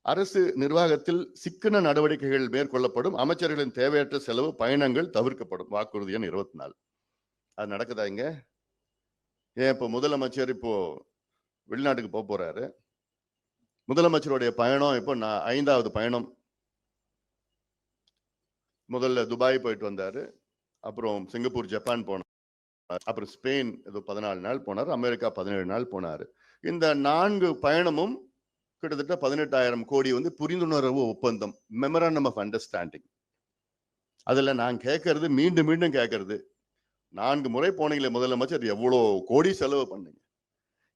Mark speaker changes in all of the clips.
Speaker 1: அரசு நிர்வாகத்தில் சிக்கன நடவடிக்கைகள் மேற்கொள்ளப்படும், அமைச்சர்களின் தேவையற்ற செலவு பயணங்கள் தவிர்க்கப்படும். வாக்குறுதி எண் 24. அது நடக்குதா இங்க? ஏன் இப்போ முதலமைச்சர் இப்போ வெளிநாட்டுக்கு போறாரு. முதலமைச்சருடைய பயணம் இப்போ 5வது பயணம். முதல்ல துபாய் போயிட்டு வந்தாரு, அப்புறம் சிங்கப்பூர், ஜப்பான் போனார், அப்புறம் ஸ்பெயின் ஏதோ 14 நாள் போனார், அமெரிக்கா 17 நாள் போனார். இந்த 4 பயணமும் கிட்டத்தட்ட 18,000 கோடி புரிந்துணர்வு ஒப்பந்தம், மெமராண்டம் ஆஃப் அண்டர்ஸ்டாண்டிங். அதுல நான் கேட்கறது, மீண்டும் மீண்டும் கேட்கறது, 4 முறை போனீங்களே முதலமைச்சர், எவ்வளோ கோடி செலவு பண்ணீங்க?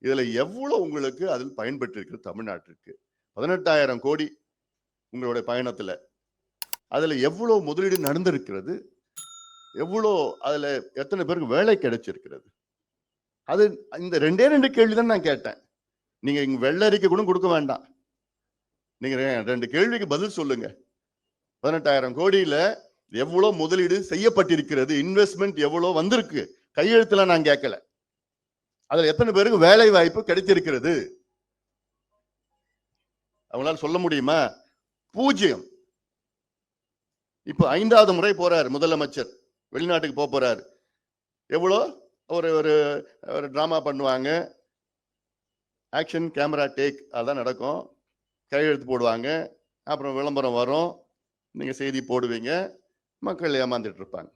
Speaker 1: இதுல எவ்வளவு உங்களுக்கு அதில் பயன்பெற்று இருக்கு தமிழ்நாட்டிற்கு? 18,000 கோடி உங்களுடைய பயணத்துல. அதுல எவ்வளவு முதலீடு நடந்திருக்கிறது? எவ்வளோ அதுல எத்தனை பேருக்கு வேலை கிடைச்சிருக்கிறது? அது இந்த 2 கேள்விதான் நான் கேட்டேன். நீங்க இங்க வெள்ளரிக்கை கூட கொடுக்க வேண்டாம். நீங்க 2 கேள்விக்கு பதில் சொல்லுங்க. 18,000 கோடியில எவ்வளவு முதலீடு செய்யப்பட்டிருக்கிறது? இன்வெஸ்ட்மெண்ட் எவ்வளவு வந்திருக்கு? கையெழுத்துல நான் கேட்கல. அதுல எத்தனை பேருக்கு வேலை வாய்ப்பு கிடைத்திருக்கிறது? அவங்களால சொல்ல முடியுமா? 0. இப்ப 5வது முறை போறாரு முதலமைச்சர், வெளிநாட்டுக்கு போறாரு. எவ்வளோ ஒரு டிராமா பண்ணுவாங்க, ஆக்ஷன் கேமரா டேக், அதான் நடக்கும். கையெழுத்து போடுவாங்க, அப்புறம் விளம்பரம் வரும், நீங்க செய்தி போடுவீங்க, மக்கள் ஏமாந்துட்டு இருப்பாங்க.